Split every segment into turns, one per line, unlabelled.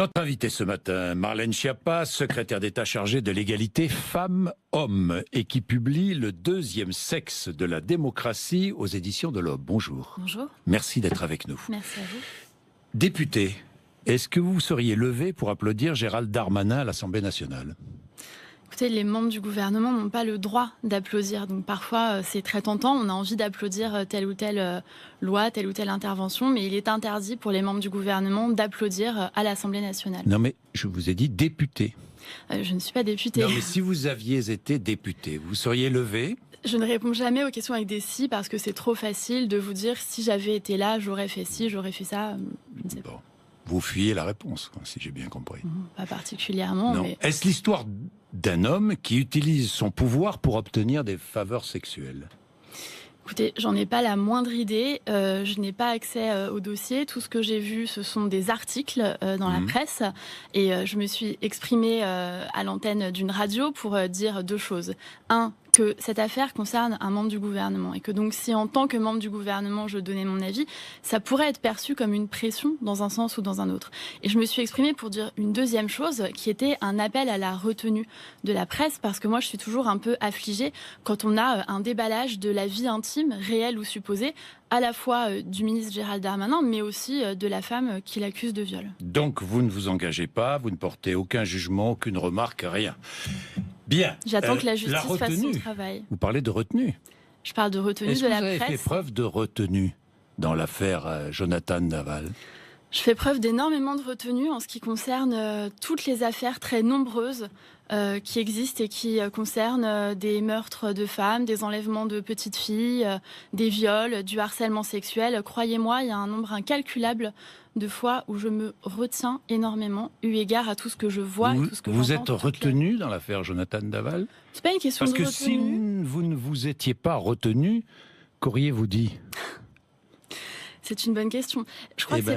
Notre invitée ce matin, Marlène Schiappa, secrétaire d'État chargée de l'égalité femmes-hommes et qui publie Le deuxième sexe de la démocratie aux éditions de l'Aube. Bonjour.
Bonjour.
Merci d'être avec nous.
Merci à vous.
Député, est-ce que vous seriez levé pour applaudir Gérald Darmanin à l'Assemblée nationale ?
Écoutez, les membres du gouvernement n'ont pas le droit d'applaudir. Donc parfois, c'est très tentant. On a envie d'applaudir telle ou telle loi, telle ou telle intervention. Mais il est interdit pour les membres du gouvernement d'applaudir à l'Assemblée nationale.
Non mais, je vous ai dit député.
Je ne suis pas députée.
Non mais si vous aviez été député, vous seriez levé ?
Je ne réponds jamais aux questions avec des si parce que c'est trop facile de vous dire si j'avais été là, j'aurais fait ci, j'aurais fait ça. Je ne sais pas.
Bon. Vous fuyez la réponse, si j'ai bien compris.
Pas particulièrement.
Non.
Mais...
Est-ce l'histoire d'un homme qui utilise son pouvoir pour obtenir des faveurs sexuelles ?
Écoutez, j'en ai pas la moindre idée. Je n'ai pas accès au dossier. Tout ce que j'ai vu, ce sont des articles dans la presse. Et je me suis exprimée à l'antenne d'une radio pour dire deux choses. Un, que cette affaire concerne un membre du gouvernement et que donc si en tant que membre du gouvernement je donnais mon avis, ça pourrait être perçu comme une pression dans un sens ou dans un autre. Et je me suis exprimée pour dire une deuxième chose qui était un appel à la retenue de la presse parce que moi je suis toujours un peu affligée quand on a un déballage de la vie intime, réelle ou supposée, à la fois du ministre Gérald Darmanin mais aussi de la femme qui l'accuse de viol.
Donc vous ne vous engagez pas, vous ne portez aucun jugement, aucune remarque, rien. Bien.
J'attends que la justice fasse son travail.
Vous parlez de retenue.
Je parle de retenue de la presse.
Est-ce que vous avez fait preuve de retenue dans l'affaire Jonathan Daval ?
Je fais preuve d'énormément de retenue en ce qui concerne toutes les affaires très nombreuses qui existent et qui concernent des meurtres de femmes, des enlèvements de petites filles, des viols, du harcèlement sexuel. Croyez-moi, il y a un nombre incalculable de fois où je me retiens énormément, eu égard à tout ce que je vois et tout ce que
vous
j'entends.
Vous êtes retenu dans l'affaire Jonathan Daval ?
C'est pas une question de retenue.
Parce que si vous ne vous étiez pas retenu, qu'auriez-vous dit ?
C'est une bonne question. Je crois que
c'est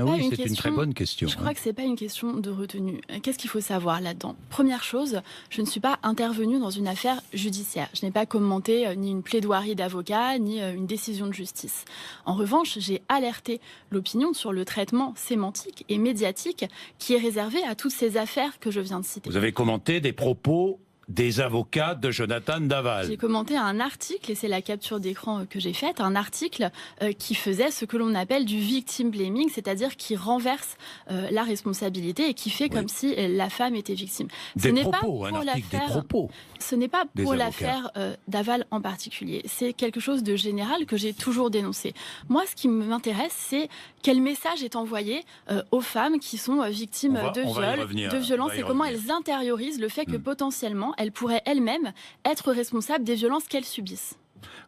une très bonne question.
Je crois que c'est pas une question de retenue. Qu'est-ce qu'il faut savoir là-dedans ? Première chose, je ne suis pas intervenue dans une affaire judiciaire. Je n'ai pas commenté ni une plaidoirie d'avocat, ni une décision de justice. En revanche, j'ai alerté l'opinion sur le traitement sémantique et médiatique qui est réservé à toutes ces affaires que je viens de citer.
Vous avez commenté des propos des avocats de Jonathan Daval.
J'ai commenté un article, et c'est la capture d'écran que j'ai faite, un article qui faisait ce que l'on appelle du victim blaming, c'est-à-dire qui renverse la responsabilité et qui fait comme si la femme était victime. Ce n'est pas pour l'affaire Daval en particulier. C'est quelque chose de général que j'ai toujours dénoncé. Moi, ce qui m'intéresse, c'est quel message est envoyé aux femmes qui sont victimes de viols, de violences, et comment elles intériorisent le fait que potentiellement elles pourraient elles-mêmes être responsables des violences qu'elles subissent.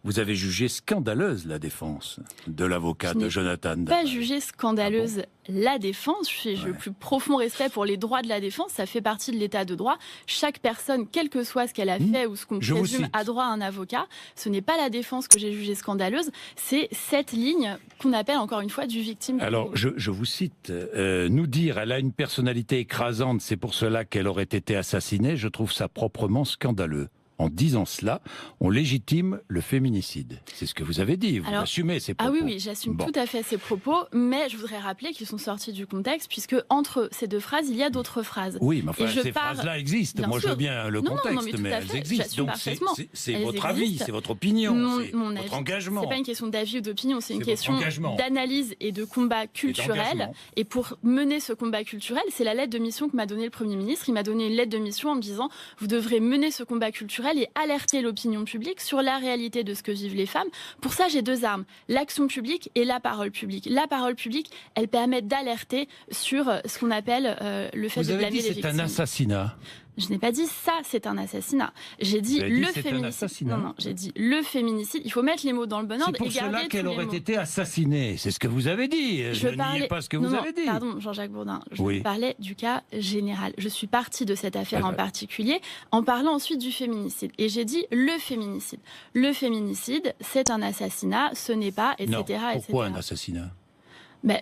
Vous avez jugé scandaleuse la défense de l'avocat de Jonathan Daval.
Je n'ai pas jugé scandaleuse la défense. J'ai le plus profond respect pour les droits de la défense. Ça fait partie de l'état de droit. Chaque personne, quel que soit ce qu'elle a fait ou ce qu'on présume, a droit à un avocat. Ce n'est pas la défense que j'ai jugée scandaleuse. C'est cette ligne qu'on appelle encore une fois du victime.
Alors, je vous cite. Nous dire elle a une personnalité écrasante, c'est pour cela qu'elle aurait été assassinée. Je trouve ça proprement scandaleux. En disant cela, on légitime le féminicide. C'est ce que vous avez dit, vous assumez ces propos.
Ah oui, j'assume tout à fait ces propos, mais je voudrais rappeler qu'ils sont sortis du contexte, puisque entre ces deux phrases, il y a d'autres phrases.
Oui, mais enfin, ces phrases-là existent. Moi, je veux bien le contexte, mais elles existent. Donc, c'est votre avis, c'est votre opinion, c'est votre engagement.
C'est pas une question d'avis ou d'opinion, c'est une question d'analyse et de combat culturel. Et pour mener ce combat culturel, c'est la lettre de mission que m'a donnée le Premier ministre. Il m'a donné une lettre de mission en me disant « Vous devrez mener ce combat culturel et alerter l'opinion publique sur la réalité de ce que vivent les femmes. » Pour ça, j'ai deux armes, l'action publique et la parole publique. La parole publique, elle permet d'alerter sur ce qu'on appelle le fait de blâmer les victimes.
Vous avez dit c'est un assassinat.
Je n'ai pas dit ça, c'est un assassinat. J'ai dit le féminicide. Non, j'ai dit le féminicide. Il faut mettre les mots dans le bon ordre et garder tous les mots. C'est pour cela qu'elle aurait été assassinée. C'est ce que vous avez dit. Je ne niais pas ce que vous avez dit. Pardon, Jean-Jacques Bourdin. Je parlais du cas général. Je suis partie de cette affaire en particulier en parlant ensuite du féminicide. Et j'ai dit le féminicide. Le féminicide, c'est un assassinat. Ce n'est pas, etc.
Non. Pourquoi un assassinat ?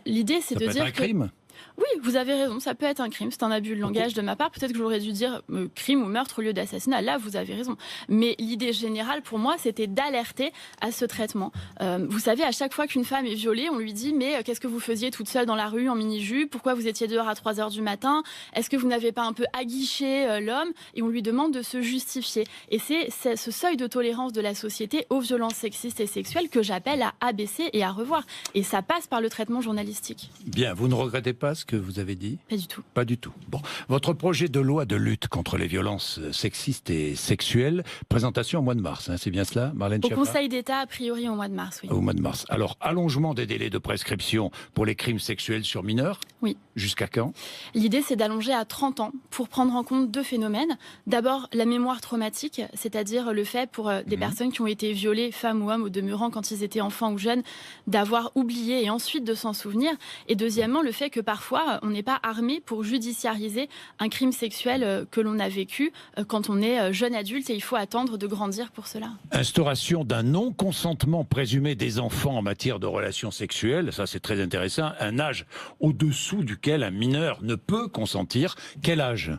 L'idée, c'est de dire
que... un crime ?
Oui, vous avez raison, ça peut être un crime, c'est un abus de langage de ma part. Peut-être que j'aurais dû dire crime ou meurtre au lieu d'assassinat. Là, vous avez raison. Mais l'idée générale, pour moi, c'était d'alerter à ce traitement. Vous savez, à chaque fois qu'une femme est violée, on lui dit « Mais qu'est-ce que vous faisiez toute seule dans la rue en mini-jupe? Pourquoi vous étiez dehors à 3h du matin? Est-ce que vous n'avez pas un peu aguiché l'homme ?» Et on lui demande de se justifier. Et c'est ce seuil de tolérance de la société aux violences sexistes et sexuelles que j'appelle à abaisser et à revoir. Et ça passe par le traitement journalistique.
Bien, vous ne regrettez pas ce que vous avez dit?
Pas du tout.
Pas du tout. Bon, votre projet de loi de lutte contre les violences sexistes et sexuelles, présentation au mois de mars, hein, c'est bien cela, Marlène Schiappa?
Au Conseil d'État, a priori au mois de mars, oui.
Au mois de mars. Alors, allongement des délais de prescription pour les crimes sexuels sur mineurs?
Oui.
Jusqu'à quand?
L'idée, c'est d'allonger à 30 ans pour prendre en compte deux phénomènes. D'abord, la mémoire traumatique, c'est-à-dire le fait pour des personnes qui ont été violées, femmes ou hommes, au demeurant quand ils étaient enfants ou jeunes, d'avoir oublié et ensuite de s'en souvenir. Et deuxièmement, le fait que parfois, on n'est pas armé pour judiciariser un crime sexuel que l'on a vécu quand on est jeune adulte et il faut attendre de grandir pour cela.
Instauration d'un non-consentement présumé des enfants en matière de relations sexuelles, ça c'est très intéressant, un âge au-dessous duquel un mineur ne peut consentir. Quel âge?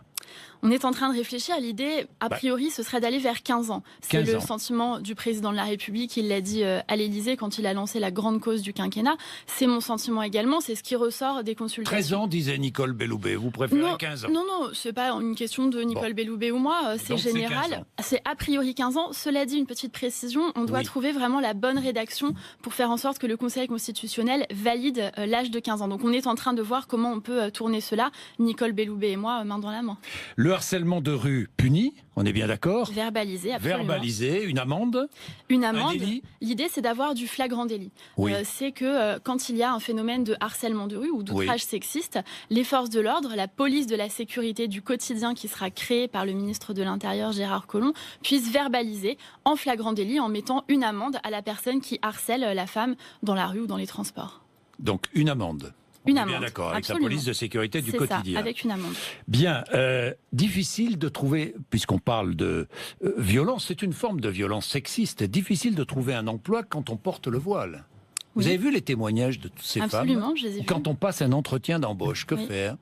On est en train de réfléchir. L'idée, a priori, ce serait d'aller vers 15 ans. C'est le sentiment du président de la République. Il l'a dit à l'Élysée quand il a lancé la grande cause du quinquennat. C'est mon sentiment également. C'est ce qui ressort des consultations.
13 ans, disait Nicole Belloubet. Vous préférez 15 ans?
Non, c'est pas une question de Nicole Belloubet ou moi. C'est général. C'est a priori 15 ans. Cela dit, une petite précision. On doit trouver vraiment la bonne rédaction pour faire en sorte que le Conseil constitutionnel valide l'âge de 15 ans. Donc on est en train de voir comment on peut tourner cela. Nicole Belloubet et moi, main dans la main.
Le harcèlement de rue puni, on est bien d'accord?
Verbalisé, absolument.
Verbalisé, une amende?
Une amende. L'idée, c'est d'avoir du flagrant délit.
Oui.
C'est que quand il y a un phénomène de harcèlement de rue ou d'outrage sexiste, les forces de l'ordre, la police de la sécurité du quotidien qui sera créée par le ministre de l'Intérieur, Gérard Collomb, puissent verbaliser en flagrant délit en mettant une amende à la personne qui harcèle la femme dans la rue ou dans les transports.
Donc une amende?
Une amende.
Bien d'accord, avec
absolument.
la police de sécurité du quotidien.
Ça, avec une amende.
Bien, difficile de trouver, puisqu'on parle de violence, c'est une forme de violence sexiste, difficile de trouver un emploi quand on porte le voile.
Oui.
Vous avez vu les témoignages de toutes ces
Absolument,
femmes?
je les ai vus.
Quand on passe un entretien d'embauche, que faire?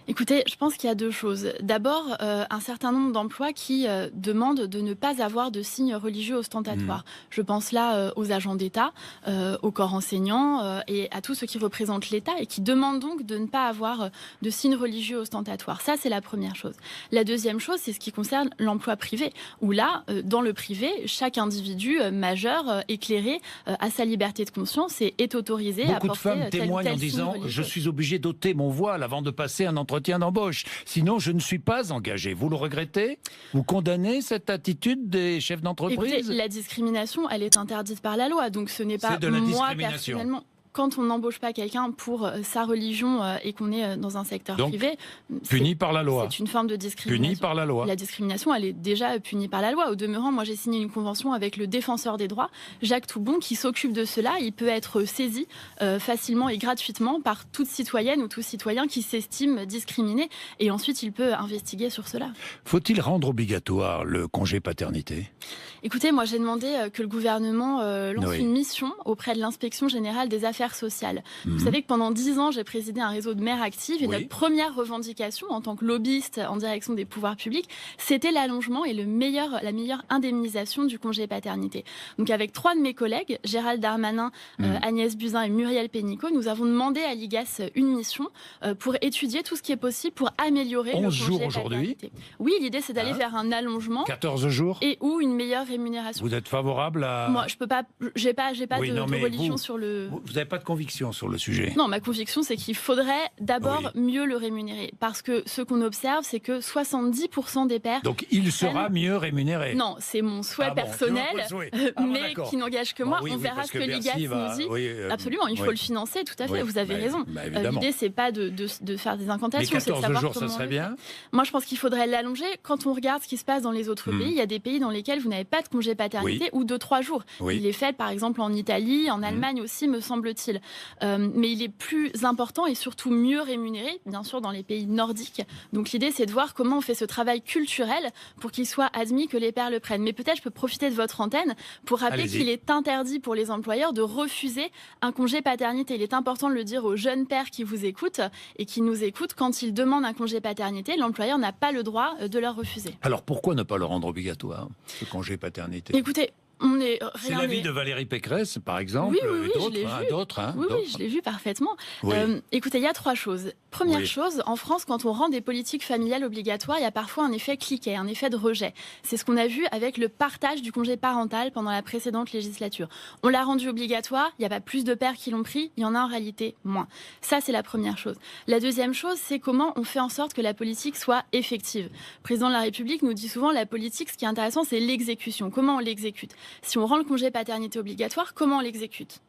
Écoutez, je pense qu'il y a deux choses. D'abord, un certain nombre d'emplois qui demandent de ne pas avoir de signes religieux ostentatoires. Je pense là aux agents d'État, au corps enseignant et à tous ceux qui représentent l'État et qui demandent donc de ne pas avoir de signes religieux ostentatoires. Ça, c'est la première chose. La deuxième chose, c'est ce qui concerne l'emploi privé, où là, dans le privé, chaque individu majeur, éclairé, a sa liberté de conscience et est autorisé à porter
Beaucoup de femmes témoignent en disant « Je suis obligé d'ôter mon voile avant de passer un entretien d'embauche. Sinon, je ne suis pas engagé. » Vous le regrettez? Vous condamnez cette attitude des chefs d'entreprise?
Écoutez, la discrimination, elle est interdite par la loi. Donc ce n'est pas moi personnellement. Quand on n'embauche pas quelqu'un pour sa religion et qu'on est dans un secteur privé,
puni par la loi.
C'est une forme de discrimination.
Puni par la loi.
La discrimination, elle est déjà punie par la loi. Au demeurant, moi j'ai signé une convention avec le défenseur des droits, Jacques Toubon, qui s'occupe de cela. Il peut être saisi facilement et gratuitement par toute citoyenne ou tout citoyen qui s'estime discriminé. Et ensuite, il peut investiguer sur cela.
Faut-il rendre obligatoire le congé paternité?
Écoutez, moi j'ai demandé que le gouvernement lance une mission auprès de l'Inspection générale des affaires sociales. Vous savez que pendant 10 ans, j'ai présidé un réseau de mères actives et notre première revendication en tant que lobbyiste en direction des pouvoirs publics, c'était l'allongement et la meilleure indemnisation du congé paternité. Donc avec 3 de mes collègues, Gérald Darmanin, Agnès Buzyn et Muriel Pénicaud, nous avons demandé à l'IGAS une mission pour étudier tout ce qui est possible pour améliorer le congé
jours
paternité.
Aujourd'hui.
Oui, l'idée c'est d'aller vers un allongement
14 jours
et ou une meilleure rémunération.
Vous êtes favorable à...
Moi, je peux pas, j'ai pas de religion sur le...
Vous n'avez pas de conviction sur le sujet?
Non, ma conviction, c'est qu'il faudrait d'abord mieux le rémunérer. Parce que ce qu'on observe, c'est que 70% des pères...
Donc il sera mieux rémunéré?
Non, c'est mon souhait personnel, mais qui n'engage que moi. On verra ce que l'IGAS nous dit. Absolument, il faut le financer, tout à fait, vous avez raison. L'idée, c'est pas de faire des incantations, c'est de savoir
jours,
comment
ça serait bien.
Moi, je pense qu'il faudrait l'allonger. Quand on regarde ce qui se passe dans les autres pays, il y a des pays dans lesquels vous n'avez pas de congé paternité ou de 3 jours. Il est fait, par exemple, en Italie, en Allemagne aussi, me semble-t-il. semble-t-il. Mais il est plus important et surtout mieux rémunéré, bien sûr, dans les pays nordiques. Donc l'idée, c'est de voir comment on fait ce travail culturel pour qu'il soit admis que les pères le prennent. Mais peut-être je peux profiter de votre antenne pour rappeler qu'il est interdit pour les employeurs de refuser un congé paternité. Il est important de le dire aux jeunes pères qui vous écoutent et qui nous écoutent. Quand ils demandent un congé paternité, l'employeur n'a pas le droit de leur refuser.
Alors pourquoi ne pas le rendre obligatoire, ce congé paternité?
Écoutez,
c'est l'avis de Valérie Pécresse, par exemple,
oui,
d'autres.
Oui, je l'ai vu parfaitement.
Oui.
Écoutez, il y a 3 choses. Première chose, en France, quand on rend des politiques familiales obligatoires, il y a parfois un effet cliquet, un effet de rejet. C'est ce qu'on a vu avec le partage du congé parental pendant la précédente législature. On l'a rendu obligatoire, il n'y a pas plus de pères qui l'ont pris, il y en a en réalité moins. Ça, c'est la première chose. La deuxième chose, c'est comment on fait en sorte que la politique soit effective. Le président de la République nous dit souvent, la politique, ce qui est intéressant, c'est l'exécution. Comment on l'exécute? Si on rend le congé paternité obligatoire, comment on l'exécute?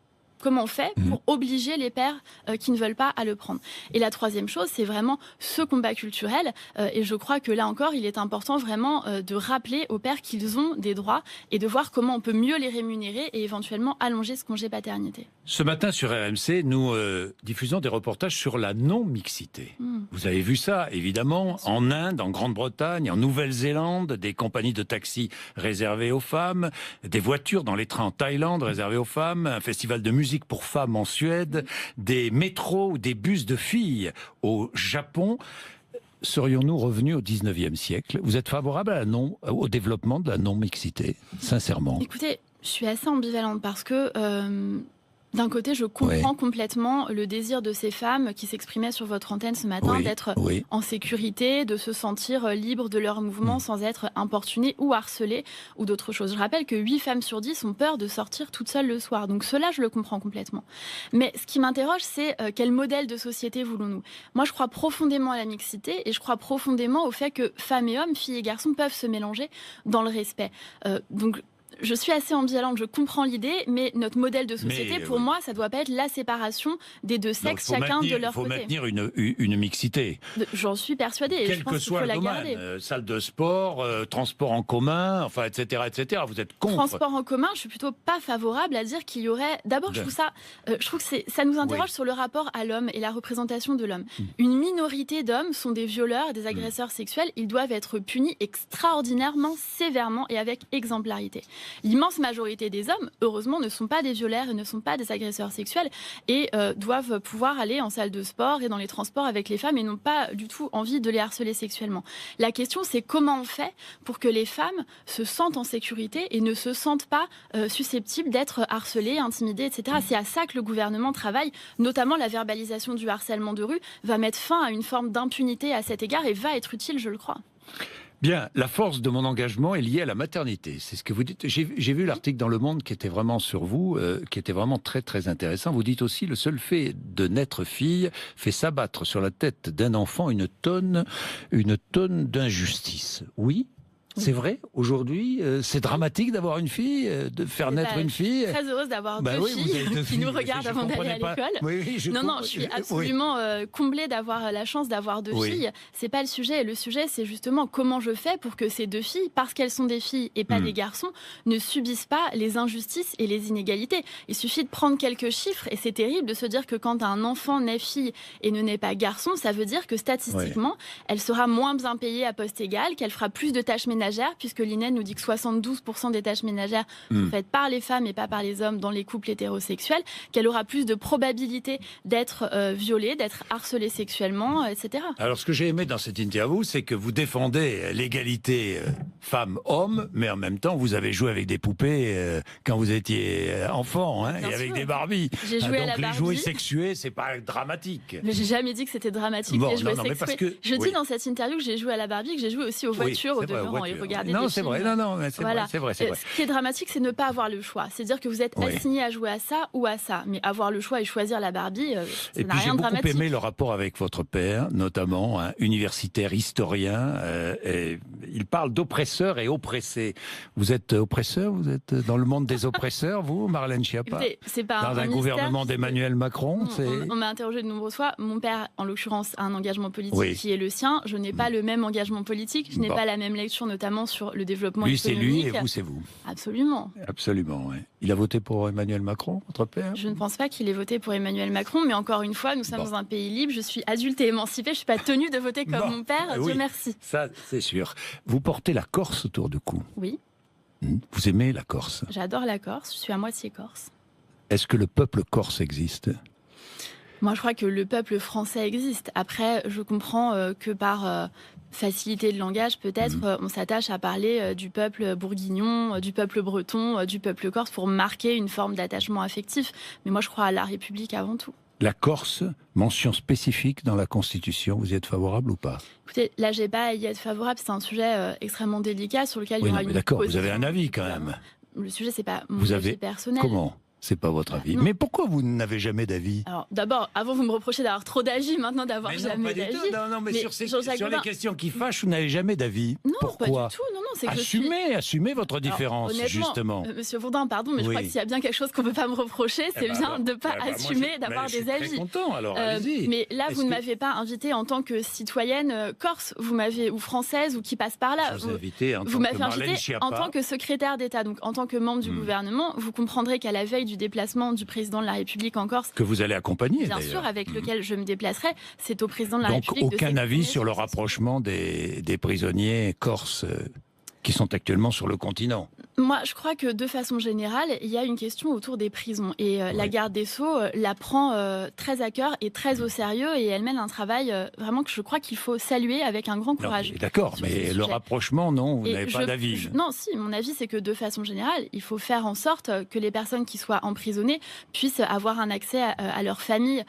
Comment on fait pour obliger les pères qui ne veulent pas à le prendre? Et la troisième chose, c'est vraiment ce combat culturel. Et je crois que là encore, il est important vraiment de rappeler aux pères qu'ils ont des droits et de voir comment on peut mieux les rémunérer et éventuellement allonger ce congé paternité.
Ce matin sur RMC, nous diffusons des reportages sur la non-mixité. Vous avez vu ça, évidemment, en Inde, en Grande-Bretagne, en Nouvelle-Zélande, des compagnies de taxis réservées aux femmes, des voitures dans les trains en Thaïlande réservées aux femmes, un festival de musique pour femmes en Suède, des métros ou des bus de filles au Japon. Serions-nous revenus au 19e siècle? Vous êtes favorable au développement de la non-mixité, sincèrement?
Écoutez, je suis assez ambivalente parce que... d'un côté, je comprends complètement le désir de ces femmes qui s'exprimaient sur votre antenne ce matin d'être en sécurité, de se sentir libres de leurs mouvements sans être importunées ou harcelées ou d'autres choses. Je rappelle que 8 femmes sur 10 ont peur de sortir toutes seules le soir. Donc cela, je le comprends complètement. Mais ce qui m'interroge, c'est quel modèle de société voulons-nous? Moi, je crois profondément à la mixité et je crois profondément au fait que femmes et hommes, filles et garçons peuvent se mélanger dans le respect. Donc, je suis assez ambivalente, je comprends l'idée, mais notre modèle de société, pour moi, ça ne doit pas être la séparation des deux sexes, chacun de leur côté.
Il faut maintenir une mixité.
J'en suis persuadée, et je pense qu'il faut la garder.
Salle de sport, transport en commun, enfin, etc., etc. Vous êtes contre.
Transport en commun, je suis plutôt pas favorable à dire qu'il y aurait... D'abord, je trouve que ça nous interroge sur le rapport à l'homme et la représentation de l'homme. Une minorité d'hommes sont des violeurs et des agresseurs sexuels. Ils doivent être punis extraordinairement, sévèrement et avec exemplarité. L'immense majorité des hommes, heureusement, ne sont pas des violeurs et ne sont pas des agresseurs sexuels et doivent pouvoir aller en salle de sport et dans les transports avec les femmes et n'ont pas du tout envie de les harceler sexuellement. La question, c'est comment on fait pour que les femmes se sentent en sécurité et ne se sentent pas susceptibles d'être harcelées, intimidées, etc. C'est à ça que le gouvernement travaille, notamment la verbalisation du harcèlement de rue va mettre fin à une forme d'impunité à cet égard et va être utile, je le crois.
Bien, la force de mon engagement est liée à la maternité. C'est ce que vous dites. J'ai vu l'article dans Le Monde qui était vraiment sur vous, qui était vraiment très très intéressant. Vous dites aussi, le seul fait de naître fille fait s'abattre sur la tête d'un enfant une tonne d'injustice. Oui. C'est vrai, aujourd'hui, c'est dramatique d'avoir une fille, de faire naître une fille.
Je suis très heureuse d'avoir deux filles qui nous regardent avant d'aller à l'école. Non, je suis absolument comblée d'avoir la chance d'avoir deux filles. C'est pas le sujet. Le sujet, c'est justement comment je fais pour que ces deux filles, parce qu'elles sont des filles et pas des garçons, ne subissent pas les injustices et les inégalités. Il suffit de prendre quelques chiffres et c'est terrible de se dire que quand un enfant naît fille et ne naît pas garçon, ça veut dire que statistiquement, elle sera moins bien payée à poste égal, qu'elle fera plus de tâches ménagères, puisque l'INED nous dit que 72% des tâches ménagères sont faites par les femmes et pas par les hommes dans les couples hétérosexuels, qu'elle aura plus de probabilité d'être violée, d'être harcelée sexuellement, etc.
Alors ce que j'ai aimé dans cette interview, c'est que vous défendez l'égalité femmes-hommes, mais en même temps vous avez joué avec des poupées quand vous étiez enfant, et avec des Barbies.
J'ai joué à la
Barbie.
Donc les
jouets sexués, c'est pas dramatique.
Mais j'ai jamais dit que c'était dramatique.
Bon,
les jouets
mais parce que...
Je dis dans cette interview que j'ai joué à la Barbie, que j'ai joué aussi aux voitures, au demeurant.
Non, c'est vrai, c'est vrai.
Ce qui est dramatique, c'est ne pas avoir le choix. C'est dire que vous êtes assigné à jouer à ça ou à ça. Mais avoir le choix et choisir la Barbie, ça n'a rien de dramatique.
J'ai beaucoup aimé le rapport avec votre père, notamment, universitaire, historien. Il parle d'oppresseurs et oppressés. Vous êtes oppresseur? Vous êtes dans le monde des oppresseurs, vous, Marlène Schiappa?
C'est pas
dans un gouvernement d'Emmanuel Macron?
On m'a interrogé de nombreuses fois. Mon père, en l'occurrence, a un engagement politique qui est le sien. Je n'ai pas le même engagement politique. Je n'ai pas la même lecture, notamment notamment sur le développement
Lui, c'est
économique.
lui et vous, c'est vous.
Absolument.
Absolument, oui. Il a voté pour Emmanuel Macron, votre père?
Je ne pense pas qu'il ait voté pour Emmanuel Macron, mais encore une fois, nous sommes dans un pays libre, je suis adulte et émancipée, je ne suis pas tenue de voter comme mon père, Dieu merci.
Ça, c'est sûr. Vous portez la Corse autour du cou.
Oui.
Vous aimez la Corse?
J'adore la Corse, je suis à moitié corse.
Est-ce que le peuple corse existe?
Moi, je crois que le peuple français existe. Après, je comprends que par facilité de langage, peut-être, on s'attache à parler du peuple bourguignon, du peuple breton, du peuple corse pour marquer une forme d'attachement affectif. Mais moi, je crois à la République avant tout.
La Corse, mention spécifique dans la Constitution, vous y êtes favorable ou pas?
Écoutez, là, j'ai pas à y être favorable. C'est un sujet extrêmement délicat sur lequel il y aura une
d'accord,
position.
vous avez un avis quand même.
Le sujet, c'est pas mon avis personnel.
Comment? C'est pas votre avis.
Non.
Mais pourquoi vous n'avez jamais d'avis?
Alors, d'abord, avant, vous me reprochez d'avoir trop d'avis, maintenant d'avoir jamais d'avis.
Non, mais sur
Jean-Jacques
les questions qui fâchent, vous n'avez jamais d'avis.
Non,
pourquoi?
pas du tout. Non, c'est que
assumez votre différence,
alors,
justement.
Monsieur Bourdin, pardon, mais je crois que s'il y a bien quelque chose qu'on ne peut pas me reprocher, c'est bien de ne pas assumer d'avoir des avis.
Je suis très content, alors allez-y.
Mais là, vous ne m'avez pas invité en tant que citoyenne corse, ou française, ou qui passe par là. Vous m'avez invité en tant que secrétaire d'État, donc en tant que membre du gouvernement. Vous comprendrez qu'à la veille du déplacement du président de la République en Corse,
que vous allez accompagner,
bien sûr, avec lequel je me déplacerai, c'est au président de la République.
Donc aucun avis sur le rapprochement des prisonniers corses qui sont actuellement sur le continent?
Moi, je crois que de façon générale, il y a une question autour des prisons. Et la garde des Sceaux la prend très à cœur et très au sérieux. Et elle mène un travail vraiment que je crois qu'il faut saluer avec un grand courage.
D'accord, mais le rapprochement, non, vous n'avez pas d'avis.
Non, si, mon avis, c'est que de façon générale, il faut faire en sorte que les personnes qui soient emprisonnées puissent avoir un accès à leur famille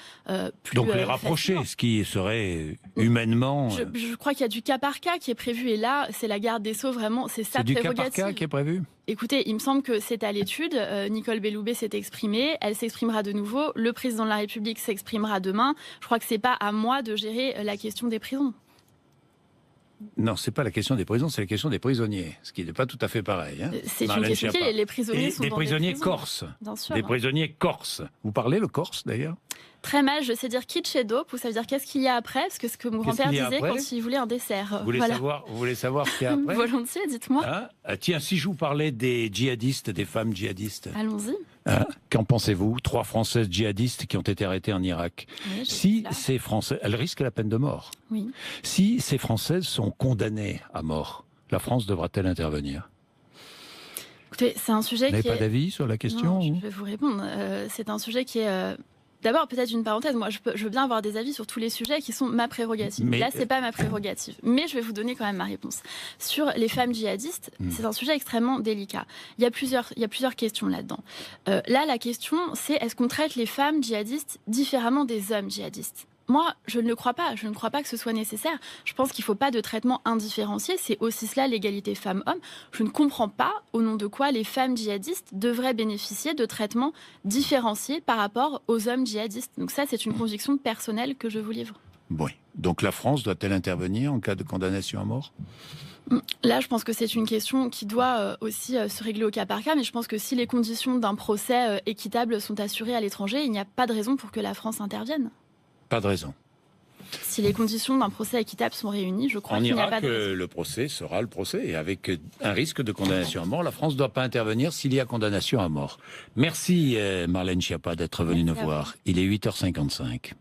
plus
Donc les rapprocher,
facilement.
Ce qui serait humainement...
Je crois qu'il y a du cas par cas qui est prévu. Et là, c'est la garde des Sceaux, vraiment, c'est sa prérogative.
C'est du cas par cas qui est prévu?
Écoutez, il me semble que c'est à l'étude. Nicole Belloubet s'est exprimée. Elle s'exprimera de nouveau. Le président de la République s'exprimera demain. Je crois que c'est pas à moi de gérer la question des prisons.
Non, c'est pas la question des prisons, c'est la question des prisonniers, ce qui n'est pas tout à fait pareil. Hein.
C'est une question qui les prisonniers sont
des
dans
prisonniers
des prisons.
corses.
Bien sûr,
des prisonniers corses. Vous parlez le corse d'ailleurs?
Très mal, je sais dire kitsch et dope, ou ça veut dire qu'est-ce qu'il y a après, parce que ce que mon grand-père disait quand il voulait un dessert.
Vous voulez savoir ce qu'il y a après?
Volontiers, dites-moi.
Tiens, si je vous parlais des djihadistes, des femmes djihadistes.
Allons-y.
Qu'en pensez-vous? 3 Françaises djihadistes qui ont été arrêtées en Irak.
Oui,
si ces Françaises, elles risquent la peine de mort.
Oui.
Si ces Françaises sont condamnées à mort, la France devra-t-elle intervenir?
Écoutez, c'est un sujet
qui est... Vous n'avez pas d'avis sur la question?
Non, je vais vous répondre. C'est un sujet qui est... D'abord, peut-être une parenthèse, moi je veux bien avoir des avis sur tous les sujets qui sont ma prérogative. Là, c'est pas ma prérogative. Mais je vais vous donner quand même ma réponse. Sur les femmes djihadistes, c'est un sujet extrêmement délicat. Il y a plusieurs questions là-dedans. Là, la question, c'est est-ce qu'on traite les femmes djihadistes différemment des hommes djihadistes ? Moi, je ne le crois pas. Je ne crois pas que ce soit nécessaire. Je pense qu'il ne faut pas de traitement indifférencié. C'est aussi cela, l'égalité femmes-hommes. Je ne comprends pas au nom de quoi les femmes djihadistes devraient bénéficier de traitements différenciés par rapport aux hommes djihadistes. Donc ça, c'est une conviction personnelle que je vous livre.
Oui. Donc la France doit-elle intervenir en cas de condamnation à mort ?
Là, je pense que c'est une question qui doit aussi se régler au cas par cas, mais je pense que si les conditions d'un procès équitable sont assurées à l'étranger, il n'y a pas de raison pour que la France intervienne.
Pas de raison.
Si les conditions d'un procès équitable sont réunies, je crois qu'il n'y a pas de raison.
Le procès sera le procès, et avec un risque de condamnation à mort, la France ne doit pas intervenir s'il y a condamnation à mort. Merci Marlène Schiappa d'être venue nous voir. Il est 8h55.